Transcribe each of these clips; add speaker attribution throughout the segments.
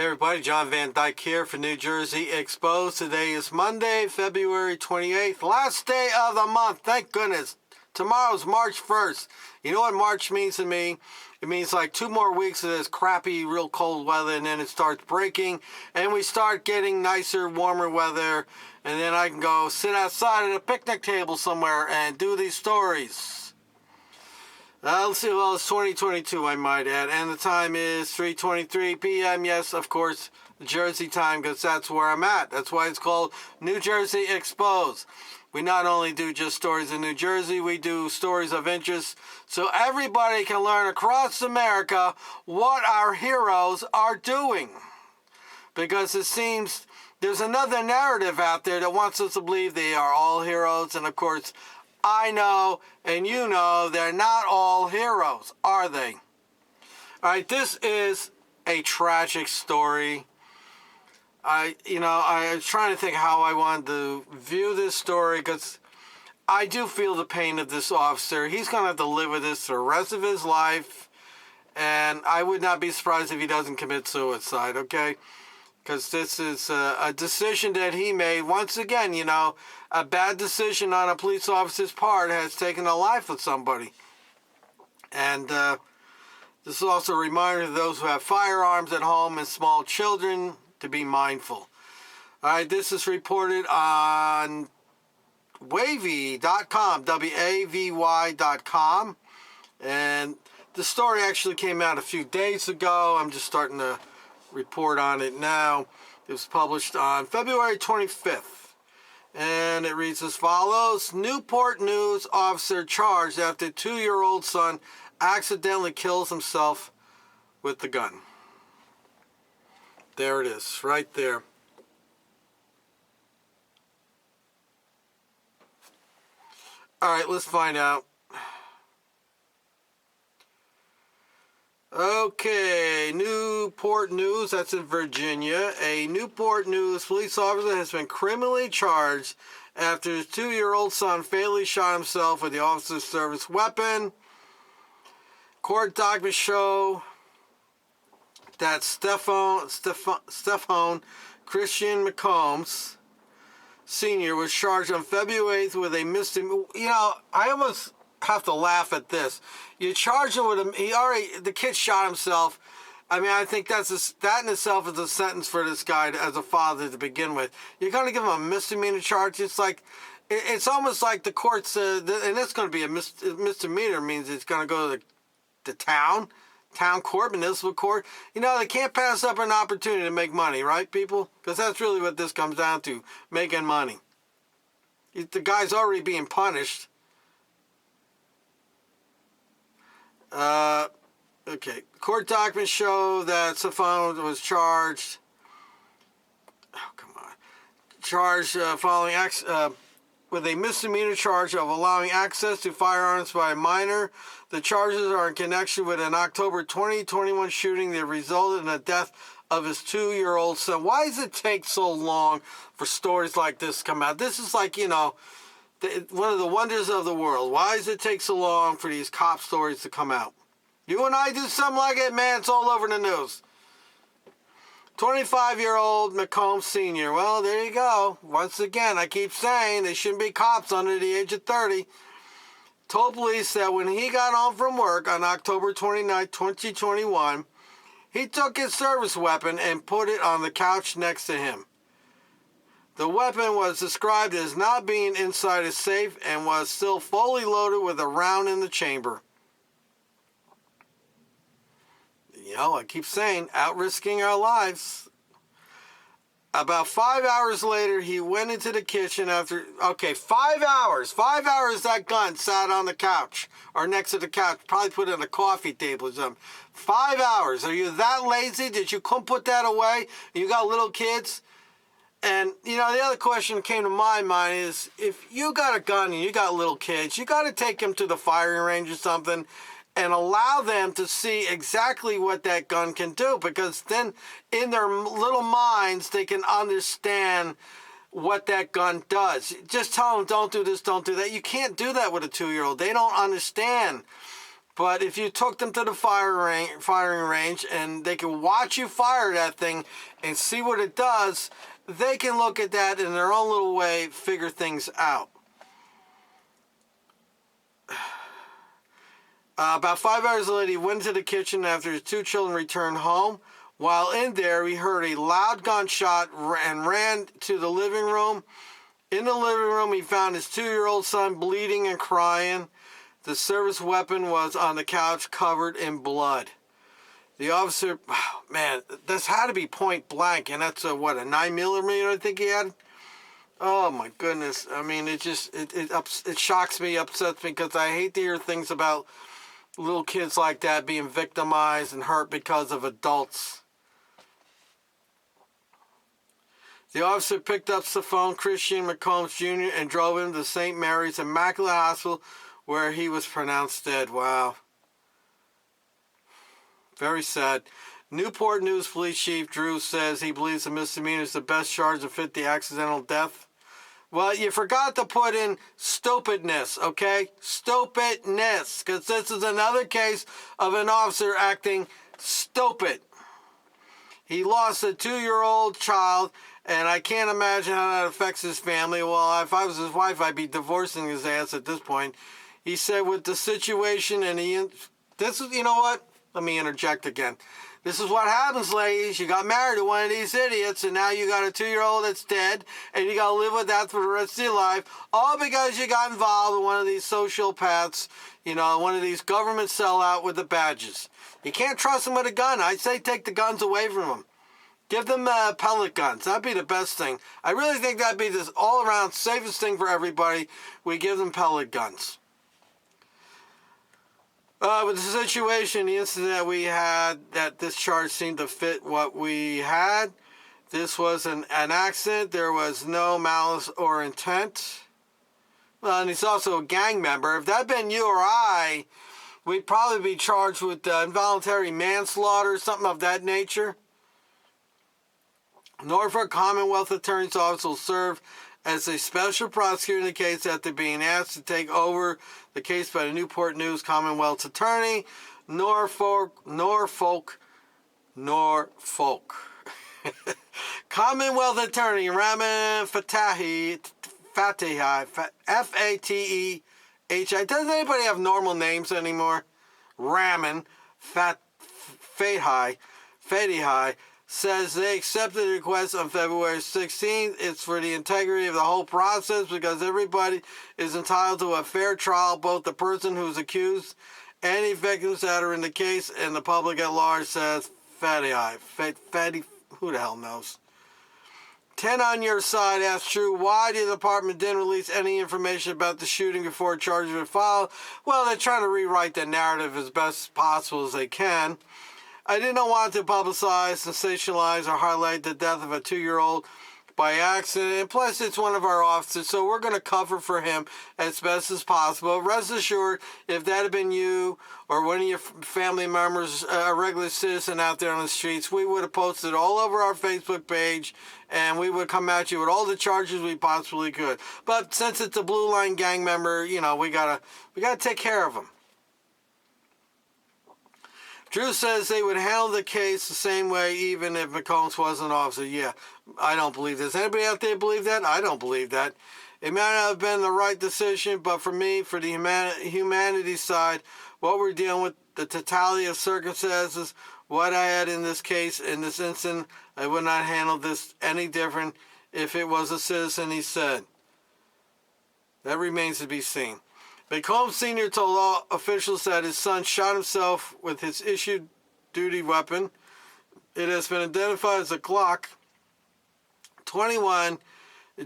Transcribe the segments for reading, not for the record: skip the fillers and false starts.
Speaker 1: everybody, John Van Dyke here for New Jersey Exposed. Today is Monday, February 28th, last day of the month. Thank goodness. Tomorrow's March 1st. You know what March means to me? It means like 2 more weeks of this crappy, real cold weather, and then it starts breaking, and we start getting nicer, warmer weather, and then I can go sit outside at a picnic table somewhere and do these stories. Let's see, well, it's 2022, I might add, and the time is 3:23 p.m. Yes, of course, Jersey time, because that's where I'm at. That's why it's called New Jersey Exposed. We not only do just stories in New Jersey, we do stories of interest, so everybody can learn across America what our heroes are doing. Because it seems there's another narrative out there that wants us to believe they are all heroes, and of course, I know, and you know, they're not all heroes, are they? All right, this is a tragic story. I was trying to think how I wanted to view this story, because I do feel the pain of this officer. He's going to have to live with this the rest of his life, and I would not be surprised if he doesn't commit suicide, okay? Because this is a decision that he made. Once again, a bad decision on a police officer's part has taken the life of somebody. And this is also a reminder to those who have firearms at home and small children to be mindful. All right, this is reported on wavy.com, WAVY.com. And the story actually came out a few days ago. I'm just starting to report on it now. It was published on February 25th, and it reads as follows. Newport News officer charged after 2-year-old son accidentally kills himself with the gun. There it is, right there. All right, let's find out. Okay, Newport News, that's in Virginia. A Newport News police officer has been criminally charged after his 2-year-old son fatally shot himself with the officer's service weapon. Court documents show that Stephone Christian McCombs Sr. was charged on February 8th with a misdemeanor. I almost have to laugh at this. You charge him with the kid shot himself. I mean, I think that in itself is a sentence for this guy as a father to begin with. You're going to give him a misdemeanor charge? It's almost like the court said, and it's going to be a misdemeanor, means it's going to go to the town court, municipal court. They can't pass up an opportunity to make money, right, people? Because that's really what this comes down to, making money. The guy's already being punished. Okay. Court documents show that Stephone was charged. Oh, come on. Charged following with a misdemeanor charge of allowing access to firearms by a minor. The charges are in connection with an October 2021 shooting that resulted in the death of his 2-year-old son. Why does it take so long for stories like this to come out? This is like, one of the wonders of the world. Why does it take so long for these cop stories to come out? You and I do something like it, man, it's all over the news. 25-year-old McCombs Sr. Well, there you go. Once again, I keep saying they shouldn't be cops under the age of 30. Told police that when he got home from work on October 29, 2021, he took his service weapon and put it on the couch next to him. The weapon was described as not being inside a safe and was still fully loaded with a round in the chamber. I keep saying, out-risking our lives. About 5 hours later, he went into the kitchen after... Okay, 5 hours. 5 hours that gun sat on the couch, or next to the couch. Probably put it on a coffee table or something. 5 hours. Are you that lazy? Did you couldn't put that away? You got little kids? And, the other question that came to my mind is, if you got a gun and you got little kids, you got to take them to the firing range or something and allow them to see exactly what that gun can do, because then in their little minds, they can understand what that gun does. Just tell them, don't do this, don't do that. You can't do that with a 2-year-old. They don't understand But if you took them to the firing range and they can watch you fire that thing and see what it does, they can look at that in their own little way, figure things out. About 5 hours later, he went to the kitchen after his 2 children returned home. While in there, he heard a loud gunshot and ran to the living room. In the living room, he found his 2-year-old son bleeding and crying. The service weapon was on the couch covered in blood. The officer, oh, man, this had to be point blank, and that's a 9mm I think he had? Oh my goodness. I mean, it shocks me, upsets me, because I hate to hear things about little kids like that being victimized and hurt because of adults. The officer picked up Stephon Christian McCombs Jr. and drove him to St. Mary's Immaculate Hospital, where he was pronounced dead. Wow. Very sad. Newport News Police Chief Drew says he believes the misdemeanor is the best charge to fit the accidental death. Well, you forgot to put in stupidness, okay? Stupidness, because this is another case of an officer acting stupid. He lost a 2-year-old child, and I can't imagine how that affects his family. Well, if I was his wife, I'd be divorcing his ass at this point. He said with the situation, and this is, you know what? Let me interject again. This is what happens, ladies. You got married to one of these idiots, and now you got a 2-year-old that's dead, and you got to live with that for the rest of your life, all because you got involved in one of these sociopaths, one of these government sellout with the badges. You can't trust them with a gun. I say take the guns away from them. Give them pellet guns. That'd be the best thing. I really think that'd be the all-around safest thing for everybody. We give them pellet guns. With the situation, the incident that we had, that this charge seemed to fit what we had. This was an accident. There was no malice or intent. Well, and he's also a gang member. If that had been you or I, we'd probably be charged with involuntary manslaughter, something of that nature. Norfolk Commonwealth Attorney's Office will serve as a special prosecutor in the case after being asked to take over the case by the Newport News Commonwealth's attorney, Norfolk. Commonwealth Attorney Raman Fatehi, Fatehi. Doesn't anybody have normal names anymore? Raman Fatehi says they accepted the request on February 16th. It's for the integrity of the whole process because everybody is entitled to a fair trial, both the person who's accused, any victims that are in the case, and the public at large, says Fatty, who the hell knows? 10 on your side asked Drew why the department didn't release any information about the shooting before charges were filed. Well, they're trying to rewrite the narrative as best possible as they can. I did not want to publicize, sensationalize, or highlight the death of a 2-year-old by accident. And plus, it's one of our officers, so we're going to cover for him as best as possible. Rest assured, if that had been you or one of your family members, a regular citizen out there on the streets, we would have posted all over our Facebook page, and we would come at you with all the charges we possibly could. But since it's a Blue Line gang member, we gotta take care of him. Drew says they would handle the case the same way even if McCombs was an officer. Yeah, I don't believe this. Anybody out there believe that? I don't believe that. It may not have been the right decision, but for me, for the humanity side, what we're dealing with, the totality of circumstances, what I had in this case, in this incident, I would not handle this any different if it was a citizen, he said. That remains to be seen. McCombs Sr. told law officials that his son shot himself with his issued duty weapon. It has been identified as a Glock 21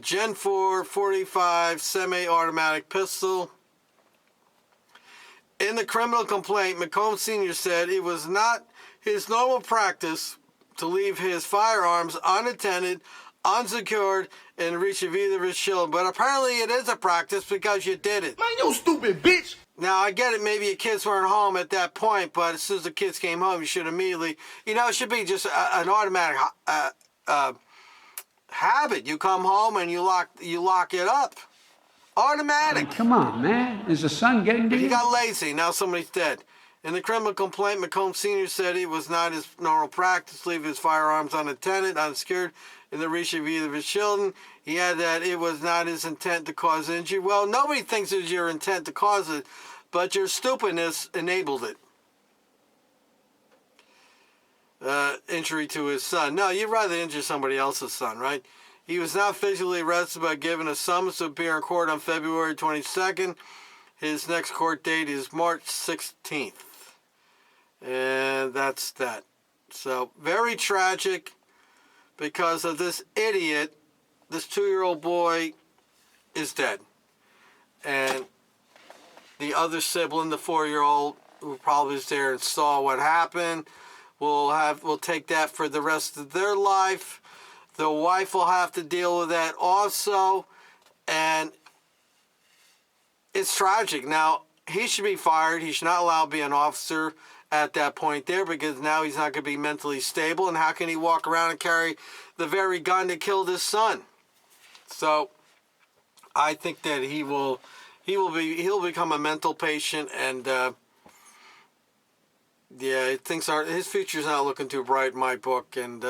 Speaker 1: Gen 4 45 semi-automatic pistol. In the criminal complaint, McCombs Sr. said it was not his normal practice to leave his firearms unattended, unsecured, in reach of either of his children. But apparently it is a practice because you did it.
Speaker 2: Man, you stupid bitch!
Speaker 1: Now, I get it, maybe your kids weren't home at that point, but as soon as the kids came home, you should immediately, it should be just an automatic habit. You come home and you lock it up. Automatic.
Speaker 3: Come on, man. Is the sun getting to
Speaker 1: But
Speaker 3: you?
Speaker 1: he got lazy. Now somebody's dead. In the criminal complaint, McComb Sr. said it was not his normal practice to leave his firearms unattended, unsecured, in the reach of either of his children. He added that it was not his intent to cause injury. Well, nobody thinks it was your intent to cause it, but your stupidness enabled it. Injury to his son. No, you'd rather injure somebody else's son, right? He was not physically arrested but given a summons to appear in court on February 22nd. His next court date is March 16th. And that's that. So, very tragic because of this idiot. This 2-year-old boy is dead. And the other sibling, the 4-year-old, who probably was there and saw what happened, will take that for the rest of their life. The wife will have to deal with that also. And it's tragic. Now, he should be fired. He should not allow to be an officer at that point there, because now he's not going to be mentally stable. And how can he walk around and carry the very gun that killed his son? So I think that he'll become a mental patient, and his future's not looking too bright in my book. And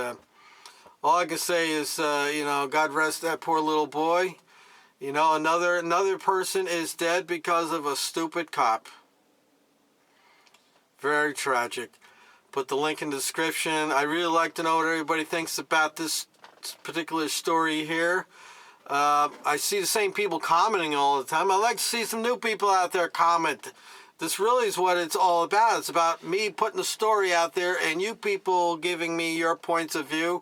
Speaker 1: all I can say is, God rest that poor little boy. Another person is dead because of a stupid cop. Very tragic. Put the link in the description. I really like to know what everybody thinks about this particular story here. I see the same people commenting all the time. I like to see some new people out there comment. This really is what it's all about. It's about me putting the story out there and you people giving me your points of view.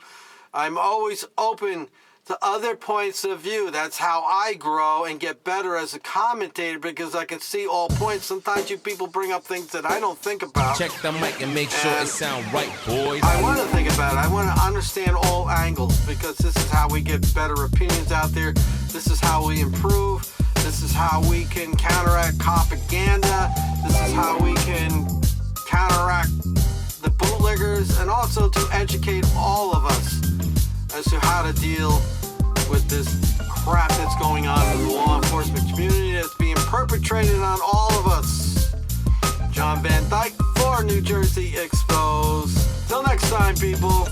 Speaker 1: I'm always open to other points of view. That's how I grow and get better as a commentator, because I can see all points. Sometimes you people bring up things that I don't think about.
Speaker 2: Check the mic and make sure it sound right, boys.
Speaker 1: I want to think about it. I want to understand all angles, because this is how we get better opinions out there. This is how we improve. This is how we can counteract propaganda. This is how we can counteract the bootleggers, and also to educate all of us as to how to deal with this crap that's going on in the law enforcement community that's being perpetrated on all of us. John Van Dyke for New Jersey Exposed. Till next time, people.